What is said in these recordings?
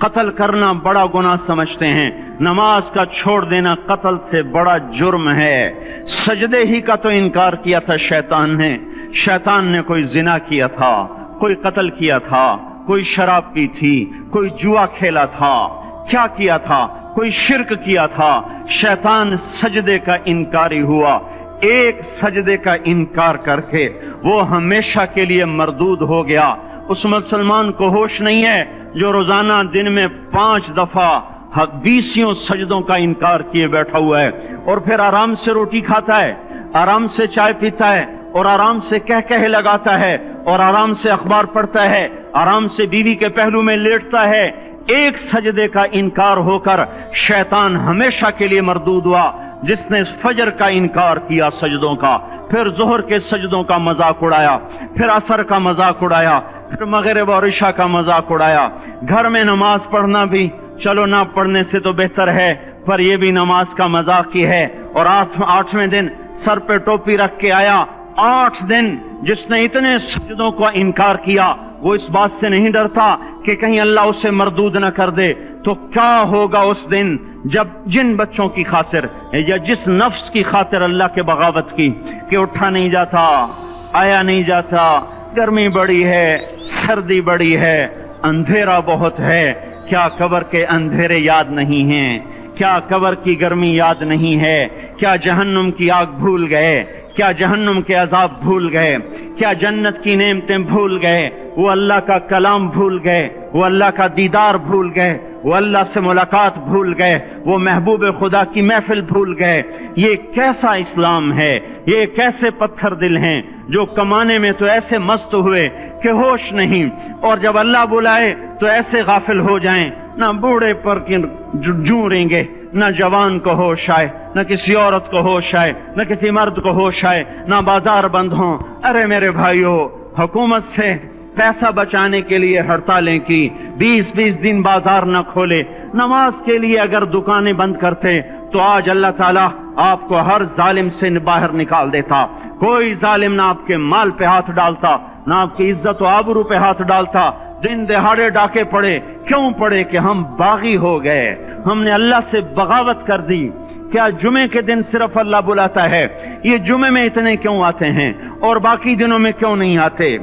قتل کرنا بڑا گناہ سمجھتے ہیں، نماز کا چھوڑ دینا قتل سے بڑا جرم ہے۔ سجدے ہی کا تو انکار کیا تھا شیطان نے کوئی زنا کیا تھا، کوئی قتل کیا تھا، کوئی شراب پی تھی، کوئی جوا کھیلا تھا، کیا کیا تھا؟ کوئی شرک کیا تھا۔ شیطان سجدے کا انکاری ہوا، ایک سجدے کا انکار کر کے وہ ہمیشہ کے لیے مردود ہو گیا۔ اس مسلمان کو ہوش نہیں ہے جو روزانہ دن میں 5 دفعہ 20 سجدوں کا انکار کیے بیٹھا ہوا ہے، اور پھر آرام سے روٹی کھاتا ہے، آرام سے چائے پیتا ہے، اور آرام سے کہہ لگاتا ہے، اور آرام سے اخبار پڑھتا ہے، آرام سے بیوی کے پہلو میں لیٹتا ہے۔ ایک سجدے کا انکار ہو کر شیطان ہمیشہ کے لیے مردود ہوا۔ جس نے فجر کا انکار کیا سجدوں کا، پھر ظہر کے سجدوں کا مذاق اڑایا، پھر عصر کا مذاق اڑایا، پھر مغرب اور عشاء کا مذاق اڑایا۔ گھر میں نماز پڑھنا بھی چلو نہ پڑھنے سے تو بہتر ہے، پر یہ بھی نماز کا مذاق کی ہے۔ اور 8ویں دن سر پہ ٹوپی رکھ کے آیا۔ 8 دن جس نے اتنے سجدوں کا انکار کیا، وہ اس بات سے نہیں ڈرتا کہ کہیں اللہ اسے مردود نہ کر دے، تو کیا ہوگا اس دن جب جن بچوں کی خاطر یا جس نفس کی خاطر اللہ کے بغاوت کی کہ اٹھا نہیں جاتا، آیا نہیں جاتا، گرمی بڑی ہے، سردی بڑی ہے، اندھیرا بہت ہے، کیا قبر کے اندھیرے یاد نہیں ہیں؟ کیا قبر کی گرمی یاد نہیں ہے؟ کیا جہنم کی آگ بھول گئے؟ کیا جہنم کے عذاب بھول گئے؟ کیا جنت کی نعمتیں بھول گئے؟ وہ اللہ کا کلام بھول گئے، وہ اللہ کا دیدار بھول گئے، وہ اللہ سے ملاقات بھول گئے، وہ محبوب خدا کی محفل بھول گئے۔ یہ کیسا اسلام ہے؟ یہ کیسے پتھر دل ہیں جو کمانے میں تو ایسے مست ہوئے کہ ہوش نہیں، اور جب اللہ بلائے تو ایسے غافل ہو جائیں، نہ بوڑھے پر جوں رہیں گے، نہ جوان کو ہوش آئے، نہ کسی عورت کو ہوش آئے، نہ کسی مرد کو ہوش آئے، نہ بازار بند ہوں۔ ارے میرے بھائیو، حکومت سے پیسہ بچانے کے لیے ہڑتالیں کی، 20 دن بازار نہ کھولے، نماز کے لیے اگر دکانیں بند کرتے تو آج اللہ تعالیٰ آپ کو ہر ظالم سے باہر نکال دیتا۔ کوئی ظالم نہ آپ کے مال پہ ہاتھ ڈالتا، نہ آپ کی عزت و آبرو پہ ہاتھ ڈالتا۔ دن دہاڑے ڈاکے پڑے، کیوں پڑے؟ کہ ہم باغی ہو گئے، ہم نے اللہ سے بغاوت کر دی۔ کیا جمعے کے دن صرف اللہ بلاتا ہے؟ یہ جمعے میں اتنے کیوں آتے ہیں اور باقی دنوں میں کیوں نہیں آتے؟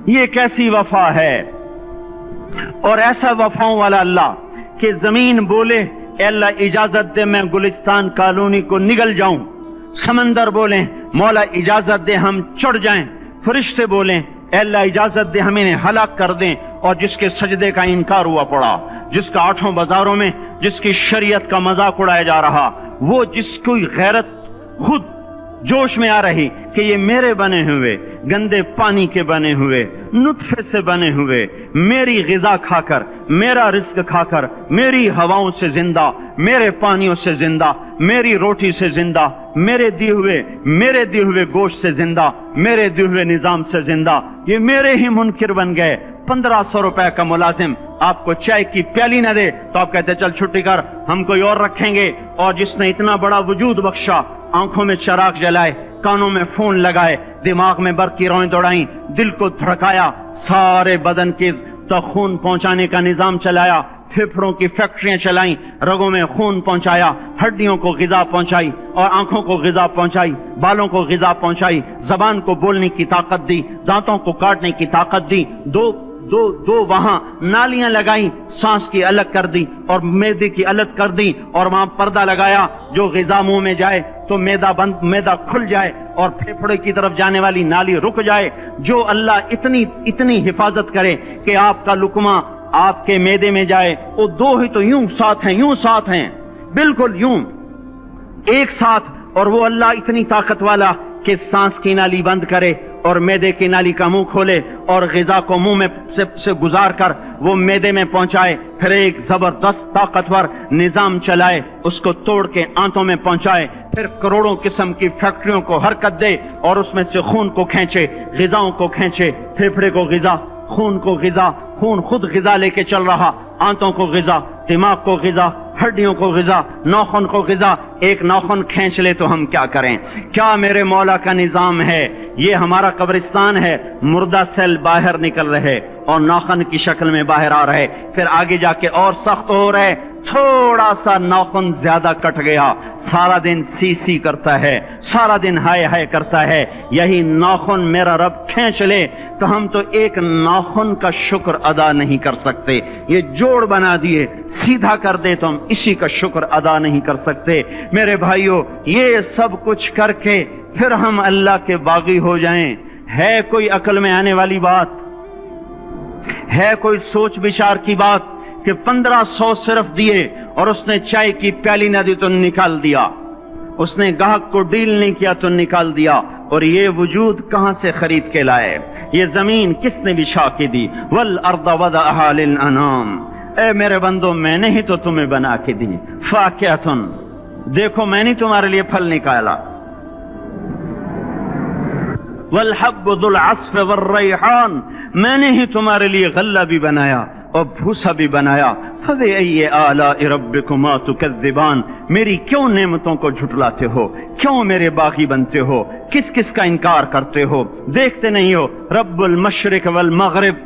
یہ کیسی وفا ہے؟ اور ایسا وفاؤں والا اللہ کہ زمین بولے اے اللہ اجازت دے میں گلستان کالونی کو نگل جاؤں، سمندر بولیں مولا اجازت دے ہم چڑھ جائیں، فرشتے بولیں اے اللہ اجازت دے ہم انہیں ہلاک کر دیں۔ اور جس کے سجدے کا انکار ہوا پڑا، جس کا 8 بازاروں میں جس کی شریعت کا مذاق اڑایا جا رہا، وہ جس کوئی غیرت خود جوش میں آ رہی کہ یہ میرے بنے ہوئے گندے پانی کے بنے ہوئے نطفے سے بنے ہوئے، میری غذا کھا کر، میرا رزق کھا کر، میری ہواؤں سے زندہ، میرے پانیوں سے زندہ، میری روٹی سے زندہ، میرے دیے ہوئے گوشت سے زندہ، میرے دیے ہوئے نظام سے زندہ، یہ میرے ہی منکر بن گئے۔ 1500 روپے کا ملازم آپ کو چائے کی پیالی نہ دے تو آپ کہتے چل چھٹی کر، ہم کوئی اور رکھیں گے۔ اور جس نے اتنا بڑا وجود بخشا، آنکھوں میں چراغ جلائے، کانوں میں فون لگائے، دماغ میں برق کی روئیں دوڑائیں، دل کو دھڑکایا، سارے بدن کے تک خون پہنچانے کا نظام چلایا، پھیپھڑوں کی فیکٹریاں چلائیں، رگوں میں خون پہنچایا، ہڈیوں کو غذا پہنچائی اور آنکھوں کو غذا پہنچائی، بالوں کو غذا پہنچائی، زبان کو بولنے کی طاقت دی، دانتوں کو کاٹنے کی طاقت دی، دو وہاں نالیاں لگائیں، سانس کی الگ کر دی اور معدے کی الگ کر دی، اور وہاں پردہ لگایا، جو غذا منہ میں جائے تو معدہ کھل جائے اور پھیپھڑے کی طرف جانے والی نالی رک جائے۔ جو اللہ اتنی حفاظت کرے کہ آپ کا لقمہ آپ کے معدے میں جائے، وہ دو ہی تو یوں ساتھ ہیں بالکل یوں ایک ساتھ، اور وہ اللہ اتنی طاقت والا کہ سانس کی نالی بند کرے اور معدے کی نالی کا منہ کھولے اور غذا کو منہ میں سے گزار کر وہ معدے میں پہنچائے، پھر ایک زبردست طاقتور نظام چلائے، اس کو توڑ کے آنتوں میں پہنچائے، پھر کروڑوں قسم کی فیکٹریوں کو حرکت دے اور اس میں سے خون کو کھینچے، غذاؤں کو کھینچے، پھیپھڑے کو غذا، خون کو غذا، خون خود غذا لے کے چل رہا، آنتوں کو غذا، دماغ کو غذا، ہڈیوں کو غذا، ناخن کو غذا۔ ایک ناخن کھینچ لے تو ہم کیا کریں؟ کیا میرے مولا کا نظام ہے؟ یہ ہمارا قبرستان ہے، مردہ سیل باہر نکل رہے اور ناخن کی شکل میں باہر آ رہے، پھر آگے جا کے اور سخت ہو رہے، تھوڑا سا ناخن زیادہ کٹ گیا، سارا دن سی سی کرتا ہے، سارا دن ہائے ہائے کرتا ہے، یہی ناخن میرا رب کھینچ لے تو ہم تو ایک ناخن کا شکر ادا نہیں کر سکتے، یہ جوڑ بنا دیے، سیدھا کر دے تو ہم اسی کا شکر ادا نہیں کر سکتے۔ میرے بھائیو، یہ سب کچھ کر کے پھر ہم اللہ کے باغی ہو جائیں، ہے کوئی عقل میں آنے والی بات؟ ہے کوئی سوچ بچار کی بات کہ 1500 صرف دیے اور اس نے چائے کی پیالی نہ دی تو نکال دیا، اس نے گاہک کو ڈیل نہیں کیا تو نکال دیا، اور یہ وجود کہاں سے خرید کے لائے؟ یہ زمین کس نے بچھا کے دی؟ وَالْأَرْضَ وَضَعَهَا لِلْأَنَامِ، اے میرے بندو میں نے ہی تو تمہیں بنا کے دی، فَاكِهَةٌ، دیکھو میں نے تمہارے لیے پھل نکالا، وَالْحَبُّ ذُو الْعَصْفِ وَالرَّيْحَانِ، میں نے ہی تمہارے لیے غلہ بھی بنایا اور بھوسا بھی بنایا، فَبِأَيِّ آلَاءِ رَبِّكُمَا تُكَذِّبَانِ، میری کیوں نعمتوں کو جھٹلاتے ہو؟ کیوں میرے باغی بنتے ہو؟ کس کس کا انکار کرتے ہو؟ دیکھتے نہیں ہو رب المشرق والمغرب،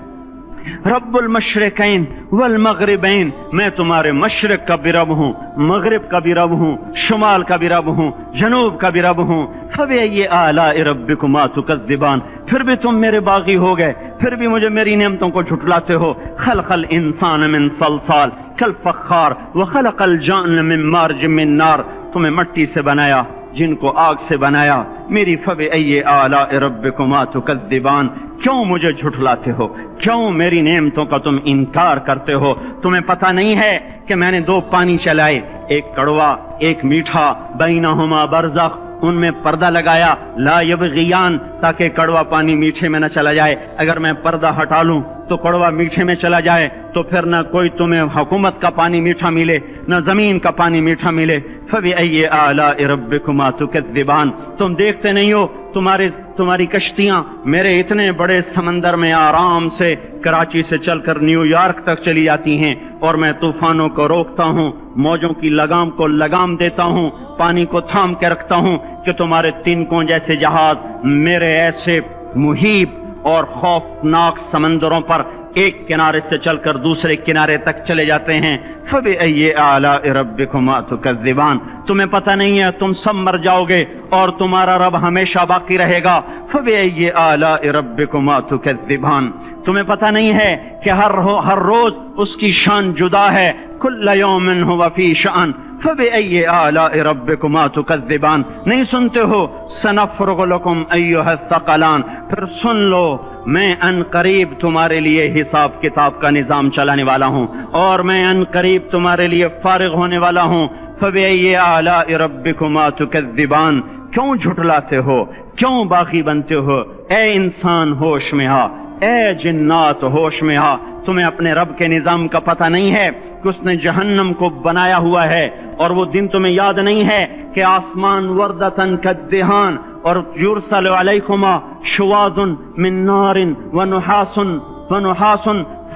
رب المشرقین والمغربین، میں تمہارے مشرق کا بھی رب ہوں، مغرب کا بھی رب ہوں، شمال کا بھی رب ہوں، جنوب کا بھی رب ہوں۔ فَبِأَيِّ آلَاءِ رَبِّكُمَا تُكَذِّبَانِ، پھر بھی تم میرے باغی ہو گئے، پھر بھی مجھے میری نعمتوں کو جھٹلاتے ہو۔ خلق الانسان من صلصال کالفخار وخلق الجان من مارج من نار، تمہیں مٹی سے بنایا، جن کو آگ سے بنایا۔ میری فَبِأَيِّ آلَاءِ رَبِّكُمَا تُكَذِّبَانِ، کیوں مجھے جھٹلاتے ہو؟ کیوں میری نعمتوں کا تم انکار کرتے ہو؟ تمہیں پتہ نہیں ہے کہ میں نے دو پانی چلائے، ایک کڑوا ایک میٹھا، بینہما برزخ، ان میں پردہ لگایا، لا یبغیان، تاکہ کڑوا پانی میٹھے میں نہ چلا جائے، اگر میں پردہ ہٹا لوں تو کڑوا میٹھے میں چلا جائے تو پھر نہ کوئی تمہیں حکومت کا پانی میٹھا ملے نہ زمین کا پانی میٹھا ملے۔ فَبِأَيِّ آلَاءِ رَبِّكُمَا تُكَذِّبَانِ، تم دیکھتے نہیں ہو تمہاری کشتیاں میرے اتنے بڑے سمندر میں آرام سے کراچی سے چل کر نیو یارک تک چلی جاتی ہیں، اور میں طوفانوں کو روکتا ہوں، موجوں کی لگام کو لگام دیتا ہوں، پانی کو تھام کے رکھتا ہوں کہ تمہارے تنکوں جیسے جہاز میرے ایسے محیط اور خوفناک سمندروں پر ایک کنارے سے چل کر دوسرے کنارے تک چلے جاتے ہیں۔ فَبِأَيِّ آلَاءِ رَبِّكُمَا تُكَذِّبَانِ، تمہیں پتہ نہیں ہے تم سب مر جاؤ گے اور تمہارا رب ہمیشہ باقی رہے گا۔ فَبِأَيِّ آلَاءِ رَبِّكُمَا تُكَذِّبَانِ، تمہیں پتہ نہیں ہے کہ ہر روز اس کی شان جدا ہے، كُلَّ يَوْمٍ هُوَ فِي شَأْنٍ فَبِأَيِّ آلَاءِ رَبِّكُمَا تُكَذِّبَانِ، نہیں سنتے ہو؟ سَنَفْرُغُ لَكُمْ أَيُّهَا الثَّقَلَانِ، پھر سن لو میں ان قریب تمہارے لیے حساب کتاب کا نظام چلانے والا ہوں، اور میں ان قریب تمہارے لیے فارغ ہونے والا ہوں۔ فَبِأَيِّ آلَاءِ رَبِّكُمَا تُكَذِّبَانِ، کیوں جھٹلاتے ہو؟ کیوں باغی بنتے ہو؟ اے انسان ہوش میں آ، اے جنات ہوش میں آ، تمہیں اپنے رب کے نظام کا پتہ نہیں ہے کہ اس نے جہنم کو بنایا ہوا ہے، اور وہ دن تمہیں یاد نہیں ہے کہ آسمان وردتن کالدہان، اور یرسل علیکما شواظ من نار ونحاس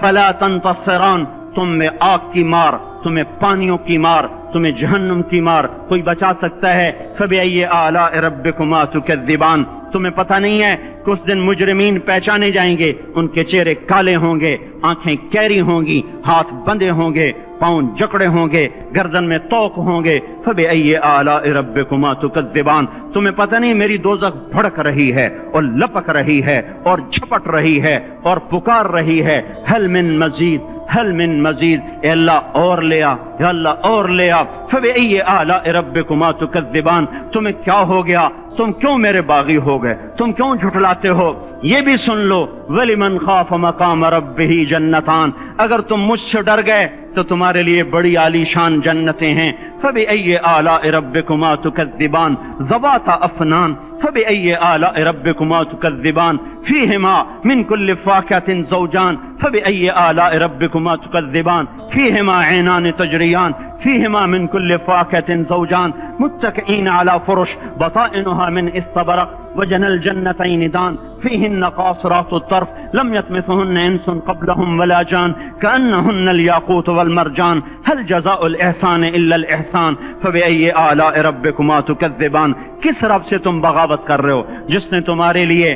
فلا تنتصران، تم میں آگ کی مار، تمہیں پانیوں کی مار، تمہیں جہنم کی مار کوئی بچا سکتا ہے؟ فَبِأَيِّ آلَاءِ رَبِّكُمَا تُكَذِّبَانِ، تمہیں پتہ نہیں ہے کہ اس دن مجرمین پہچانے جائیں گے، ان کے چہرے کالے ہوں گے، آنکھیں کیری ہوں گی، ہاتھ بندے ہوں گے، پاؤں جکڑے ہوں گے، گردن میں توق ہوں گے۔ فَبِأَيِّ آلَاءِ رَبِّكُمَا تُكَذِّبَانِ، تمہیں پتہ نہیں میری دوزخ بھڑک رہی ہے اور لپک رہی ہے اور جھپٹ رہی ہے اور پکار رہی ہے، هل من مزید، هل من مزید، اے اللہ اور لے آ، یا اللہ اور لے آ۔ فَبِأَيِّ آلَاءِ رَبِّكُمَا تُكَذِّبَانِ، تمہیں کیا ہو گیا؟ تم کیوں میرے باغی ہو گئے؟ تم کیوں جھٹلاتے ہو؟ یہ بھی سن لو، وَلِمَنْ خَافَ مَقَامَ رَبِّهِ جَنَّتَانِ، اگر تم مجھ سے ڈر گئے تو تمہارے لیے بڑی عالی شان جنتیں ہیں۔ فَبِأَيِّ آلَاءِ رَبِّكُمَا تُكَذِّبَانِ ذَوَاتَا أَفْنَانٍ فَبِأَيِّ آلَاءِ رَبِّكُمَا تُكَذِّبَانِ فِيهِمَا مِنْ كُلِّ فَاكِهَةٍ زَوْجَانِ فَبِأَيِّ آلَاءِ رَبِّكُمَا تُكَذِّبَانِ فِيهِمَا عَيْنَانِ تَجْرِيَانِ فِيهِمَا مِنْ كُلِّ فَاكِهَةٍ زَوْجَانِ مُتَّكِئِينَ عَلَى فُرُشٍ بَطَائِنُهَا مِنْ إِسْتَبْرَقٍ وَجَنَى الْجَنَّتَيْنِ دَانٍ فِيهِنَّ قَاصِرَاتُ الطَّرْفِ لَمْ يَطْمِثْهُنَّ إِنسٌ قَبْلَهُمْ وَلَا جَانٌ كَأَنَّهُنَّ الْيَاقُوتُ وَالْمَرْجَانُ هَلْ جَزَاءُ الْإِحْسَانِ إِلَّا الْإِحْسَانُ فَبِأَيِّ آلَاءِ رَبِّكُمَا تُكَذِّبَانِ، کس رب سے تم بغاوت کر رہے ہو جس نے تمہارے لیے